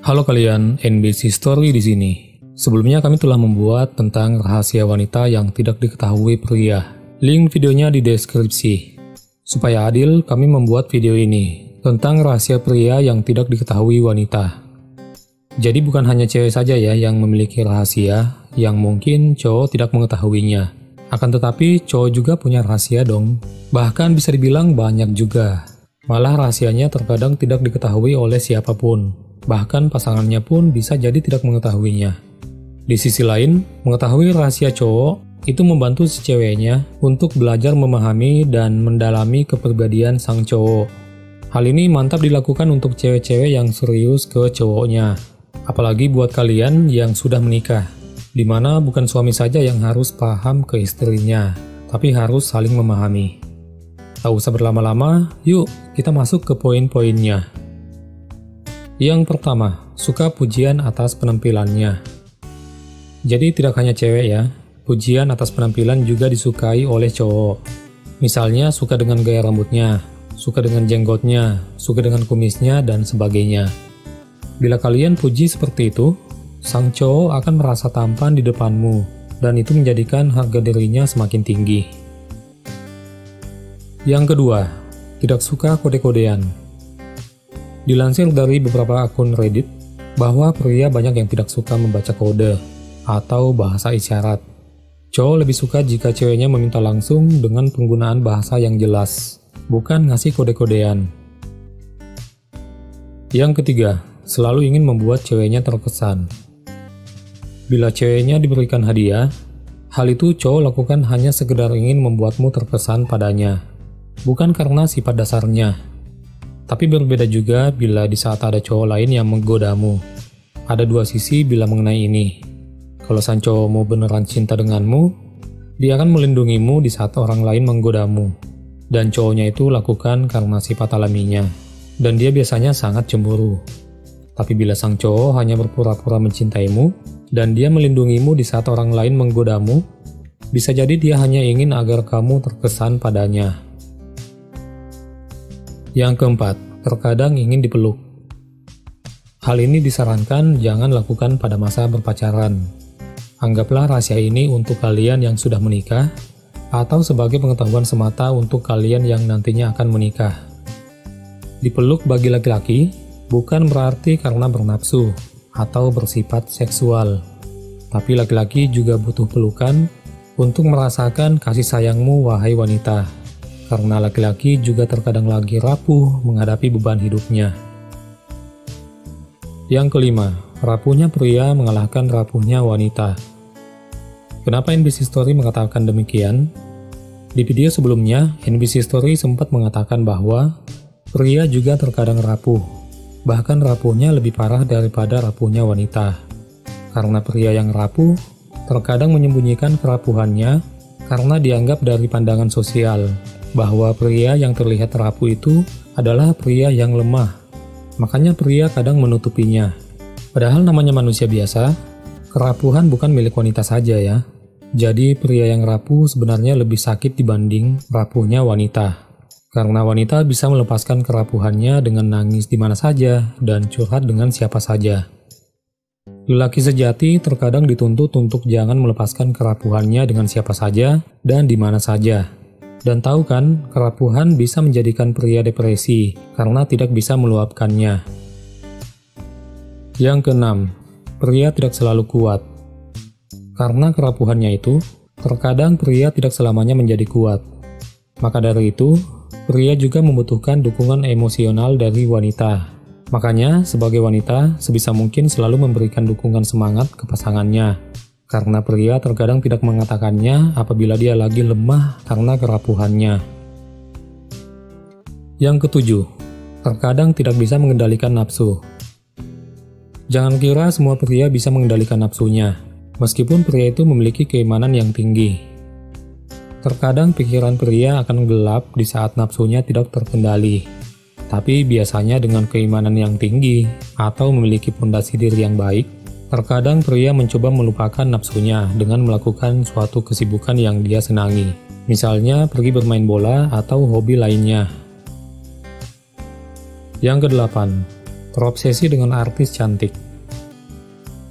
Halo kalian, NBC Story di sini. Sebelumnya kami telah membuat tentang rahasia wanita yang tidak diketahui pria. Link videonya di deskripsi. Supaya adil, kami membuat video ini tentang rahasia pria yang tidak diketahui wanita. Jadi bukan hanya cewek saja ya yang memiliki rahasia yang mungkin cowok tidak mengetahuinya. Akan tetapi cowok juga punya rahasia dong. Bahkan bisa dibilang banyak juga. Malah rahasianya terkadang tidak diketahui oleh siapapun. Bahkan pasangannya pun bisa jadi tidak mengetahuinya. Di sisi lain, mengetahui rahasia cowok itu membantu si ceweknya untuk belajar memahami dan mendalami kepribadian sang cowok. Hal ini mantap dilakukan untuk cewek-cewek yang serius ke cowoknya. Apalagi buat kalian yang sudah menikah, dimana bukan suami saja yang harus paham ke istrinya, tapi harus saling memahami. Tak usah berlama-lama, yuk kita masuk ke poin-poinnya. Yang pertama, suka pujian atas penampilannya. Jadi tidak hanya cewek ya, pujian atas penampilan juga disukai oleh cowok. Misalnya suka dengan gaya rambutnya, suka dengan jenggotnya, suka dengan kumisnya, dan sebagainya. Bila kalian puji seperti itu, sang cowok akan merasa tampan di depanmu, dan itu menjadikan harga dirinya semakin tinggi. Yang kedua, tidak suka kode-kodean. Dilansir dari beberapa akun Reddit, bahwa pria banyak yang tidak suka membaca kode atau bahasa isyarat. Cowok lebih suka jika ceweknya meminta langsung dengan penggunaan bahasa yang jelas, bukan ngasih kode-kodean. Yang ketiga, selalu ingin membuat ceweknya terkesan. Bila ceweknya diberikan hadiah, hal itu cowok lakukan hanya sekedar ingin membuatmu terkesan padanya, bukan karena sifat dasarnya. Tapi berbeda juga bila di saat ada cowok lain yang menggodamu. Ada dua sisi bila mengenai ini. Kalau sang cowokmu beneran cinta denganmu, dia akan melindungimu di saat orang lain menggodamu. Dan cowoknya itu lakukan karena sifat alaminya. Dan dia biasanya sangat cemburu. Tapi bila sang cowok hanya berpura-pura mencintaimu, dan dia melindungimu di saat orang lain menggodamu, bisa jadi dia hanya ingin agar kamu terkesan padanya. Yang keempat, terkadang ingin dipeluk. Hal ini disarankan jangan lakukan pada masa berpacaran. Anggaplah rahasia ini untuk kalian yang sudah menikah, atau sebagai pengetahuan semata untuk kalian yang nantinya akan menikah. Dipeluk bagi laki-laki bukan berarti karena bernafsu atau bersifat seksual. Tapi laki-laki juga butuh pelukan untuk merasakan kasih sayangmu, wahai wanita. Karena laki-laki juga terkadang lagi rapuh menghadapi beban hidupnya. Yang kelima, rapuhnya pria mengalahkan rapuhnya wanita. Kenapa NBC Story mengatakan demikian? Di video sebelumnya, NBC Story sempat mengatakan bahwa pria juga terkadang rapuh. Bahkan rapuhnya lebih parah daripada rapuhnya wanita. Karena pria yang rapuh terkadang menyembunyikan kerapuhannya karena dianggap dari pandangan sosial bahwa pria yang terlihat rapuh itu adalah pria yang lemah. Makanya pria kadang menutupinya. Padahal namanya manusia biasa, kerapuhan bukan milik wanita saja ya. Jadi pria yang rapuh sebenarnya lebih sakit dibanding rapuhnya wanita. Karena wanita bisa melepaskan kerapuhannya dengan nangis di mana saja dan curhat dengan siapa saja. Lelaki sejati terkadang dituntut untuk jangan melepaskan kerapuhannya dengan siapa saja dan di mana saja. Dan tahu kan, kerapuhan bisa menjadikan pria depresi karena tidak bisa meluapkannya. Yang keenam, pria tidak selalu kuat. Karena kerapuhannya itu, terkadang pria tidak selamanya menjadi kuat. Maka dari itu, pria juga membutuhkan dukungan emosional dari wanita. Makanya, sebagai wanita, sebisa mungkin selalu memberikan dukungan semangat ke pasangannya. Karena pria terkadang tidak mengatakannya apabila dia lagi lemah karena kerapuhannya. Yang ketujuh, terkadang tidak bisa mengendalikan nafsu. Jangan kira semua pria bisa mengendalikan nafsunya, meskipun pria itu memiliki keimanan yang tinggi. Terkadang pikiran pria akan gelap di saat nafsunya tidak terkendali. Tapi biasanya dengan keimanan yang tinggi atau memiliki fondasi diri yang baik, terkadang pria mencoba melupakan nafsunya dengan melakukan suatu kesibukan yang dia senangi. Misalnya pergi bermain bola atau hobi lainnya. Yang kedelapan, terobsesi dengan artis cantik.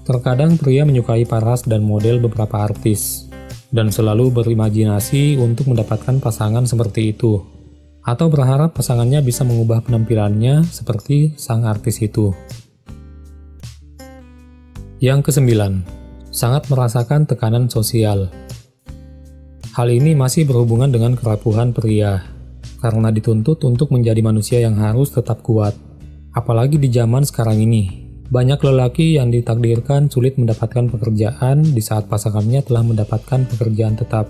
Terkadang pria menyukai paras dan model beberapa artis, dan selalu berimajinasi untuk mendapatkan pasangan seperti itu, atau berharap pasangannya bisa mengubah penampilannya seperti sang artis itu. Yang kesembilan, sangat merasakan tekanan sosial. Hal ini masih berhubungan dengan kerapuhan pria, karena dituntut untuk menjadi manusia yang harus tetap kuat. Apalagi di zaman sekarang ini, banyak lelaki yang ditakdirkan sulit mendapatkan pekerjaan di saat pasangannya telah mendapatkan pekerjaan tetap.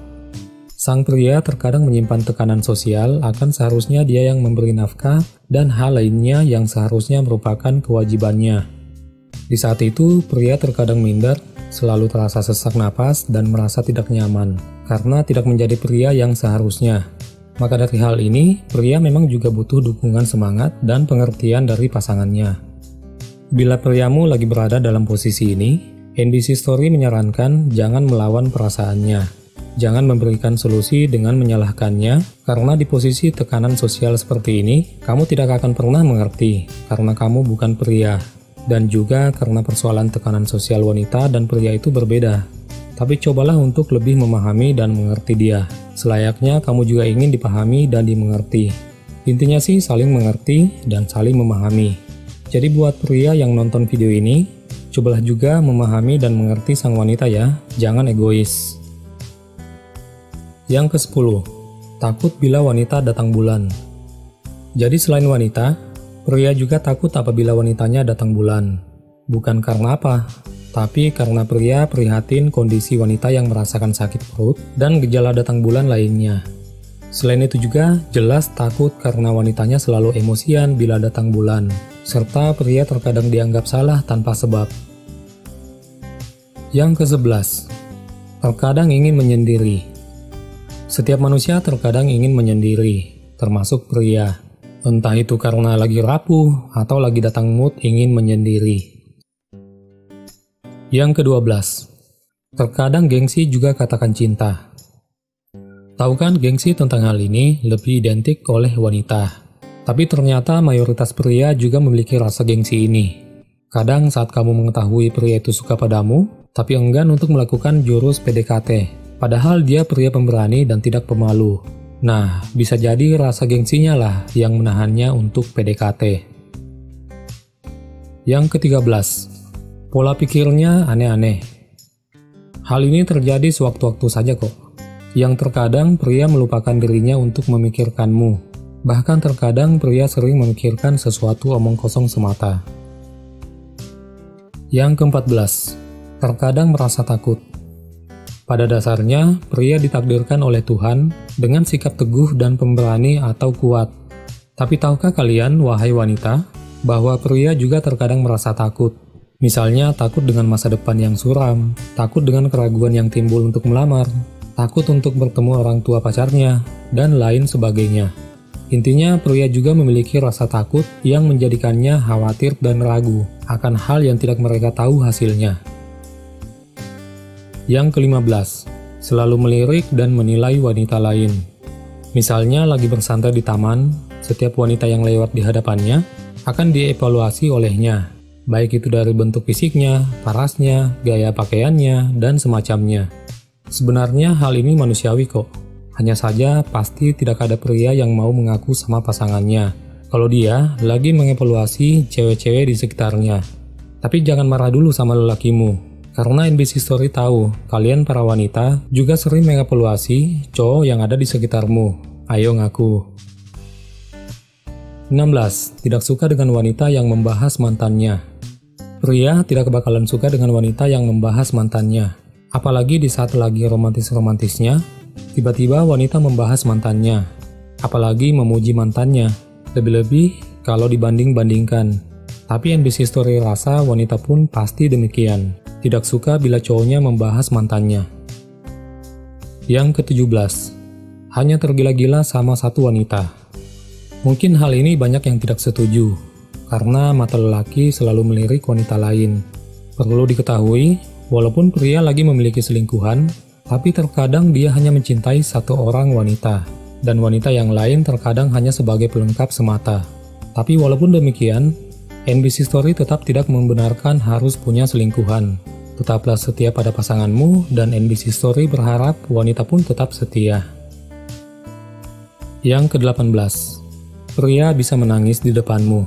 Sang pria terkadang menyimpan tekanan sosial akan seharusnya dia yang memberi nafkah dan hal lainnya yang seharusnya merupakan kewajibannya. Di saat itu, pria terkadang minder, selalu terasa sesak napas dan merasa tidak nyaman karena tidak menjadi pria yang seharusnya. Maka dari hal ini, pria memang juga butuh dukungan semangat dan pengertian dari pasangannya. Bila priamu lagi berada dalam posisi ini, NBC Story menyarankan jangan melawan perasaannya. Jangan memberikan solusi dengan menyalahkannya, karena di posisi tekanan sosial seperti ini, kamu tidak akan pernah mengerti karena kamu bukan pria. Dan juga karena persoalan tekanan sosial wanita dan pria itu berbeda. Tapi cobalah untuk lebih memahami dan mengerti dia. Selayaknya kamu juga ingin dipahami dan dimengerti. Intinya sih saling mengerti dan saling memahami. Jadi buat pria yang nonton video ini, cobalah juga memahami dan mengerti sang wanita ya, jangan egois. Yang ke-10, takut bila wanita datang bulan. Jadi selain wanita, pria juga takut apabila wanitanya datang bulan. Bukan karena apa, tapi karena pria prihatin kondisi wanita yang merasakan sakit perut dan gejala datang bulan lainnya. Selain itu juga, jelas takut karena wanitanya selalu emosian bila datang bulan, serta pria terkadang dianggap salah tanpa sebab. Yang ke-11, terkadang ingin menyendiri. Setiap manusia terkadang ingin menyendiri, termasuk pria. Entah itu karena lagi rapuh atau lagi datang mood ingin menyendiri. Yang ke-12, terkadang gengsi juga katakan cinta. Tahu kan gengsi tentang hal ini lebih identik oleh wanita. Tapi ternyata mayoritas pria juga memiliki rasa gengsi ini. Kadang saat kamu mengetahui pria itu suka padamu, tapi enggan untuk melakukan jurus PDKT. Padahal dia pria pemberani dan tidak pemalu. Nah, bisa jadi rasa gengsinya lah yang menahannya untuk PDKT. Yang ke-13, pola pikirnya aneh-aneh. Hal ini terjadi sewaktu-waktu saja kok. Yang terkadang pria melupakan dirinya untuk memikirkanmu. Bahkan terkadang pria sering memikirkan sesuatu omong kosong semata. Yang ke-14, terkadang merasa takut. Pada dasarnya, pria ditakdirkan oleh Tuhan dengan sikap teguh dan pemberani atau kuat. Tapi tahukah kalian, wahai wanita, bahwa pria juga terkadang merasa takut? Misalnya takut dengan masa depan yang suram, takut dengan keraguan yang timbul untuk melamar, takut untuk bertemu orang tua pacarnya, dan lain sebagainya. Intinya, pria juga memiliki rasa takut yang menjadikannya khawatir dan ragu akan hal yang tidak mereka tahu hasilnya. Yang ke-15, selalu melirik dan menilai wanita lain. Misalnya lagi bersantai di taman, setiap wanita yang lewat di hadapannya akan dievaluasi olehnya, baik itu dari bentuk fisiknya, parasnya, gaya pakaiannya, dan semacamnya. Sebenarnya hal ini manusiawi kok, hanya saja pasti tidak ada pria yang mau mengaku sama pasangannya kalau dia lagi mengevaluasi cewek-cewek di sekitarnya. Tapi jangan marah dulu sama lelakimu. Karena NBC Story tahu, kalian para wanita juga sering mengevaluasi cowok yang ada di sekitarmu. Ayo ngaku. 16. Tidak suka dengan wanita yang membahas mantannya. Pria tidak bakalan suka dengan wanita yang membahas mantannya. Apalagi di saat lagi romantis-romantisnya, tiba-tiba wanita membahas mantannya. Apalagi memuji mantannya. Lebih-lebih kalau dibanding-bandingkan. Tapi NBC Story rasa wanita pun pasti demikian. Tidak suka bila cowoknya membahas mantannya. Yang ke-17, hanya tergila-gila sama satu wanita. Mungkin hal ini banyak yang tidak setuju, karena mata lelaki selalu melirik wanita lain. Perlu diketahui, walaupun pria lagi memiliki selingkuhan, tapi terkadang dia hanya mencintai satu orang wanita, dan wanita yang lain terkadang hanya sebagai pelengkap semata. Tapi walaupun demikian, NBC Story tetap tidak membenarkan harus punya selingkuhan. Tetaplah setia pada pasanganmu dan NBC Story berharap wanita pun tetap setia. Yang ke-18, pria bisa menangis di depanmu.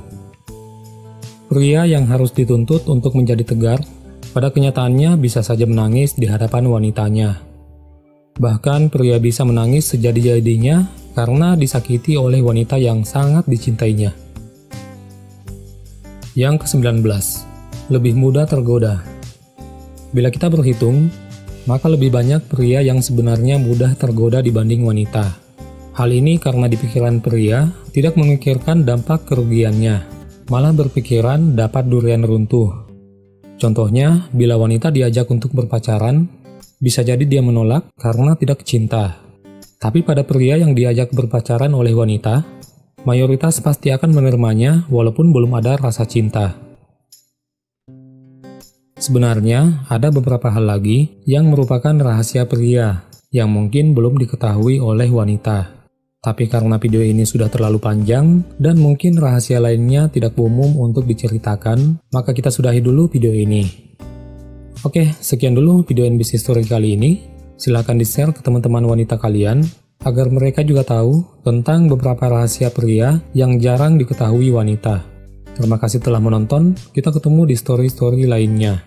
Pria yang harus dituntut untuk menjadi tegar, pada kenyataannya bisa saja menangis di hadapan wanitanya. Bahkan pria bisa menangis sejadi-jadinya karena disakiti oleh wanita yang sangat dicintainya. Yang ke-19, lebih mudah tergoda. Bila kita berhitung, maka lebih banyak pria yang sebenarnya mudah tergoda dibanding wanita. Hal ini karena di pikiran pria tidak memikirkan dampak kerugiannya, malah berpikiran dapat durian runtuh. Contohnya, bila wanita diajak untuk berpacaran, bisa jadi dia menolak karena tidak cinta. Tapi pada pria yang diajak berpacaran oleh wanita, mayoritas pasti akan menerimanya walaupun belum ada rasa cinta. Sebenarnya, ada beberapa hal lagi yang merupakan rahasia pria yang mungkin belum diketahui oleh wanita. Tapi karena video ini sudah terlalu panjang dan mungkin rahasia lainnya tidak umum untuk diceritakan, maka kita sudahi dulu video ini. Oke, sekian dulu video NBC Story kali ini. Silahkan di-share ke teman-teman wanita kalian, agar mereka juga tahu tentang beberapa rahasia pria yang jarang diketahui wanita. Terima kasih telah menonton, kita ketemu di story-story lainnya.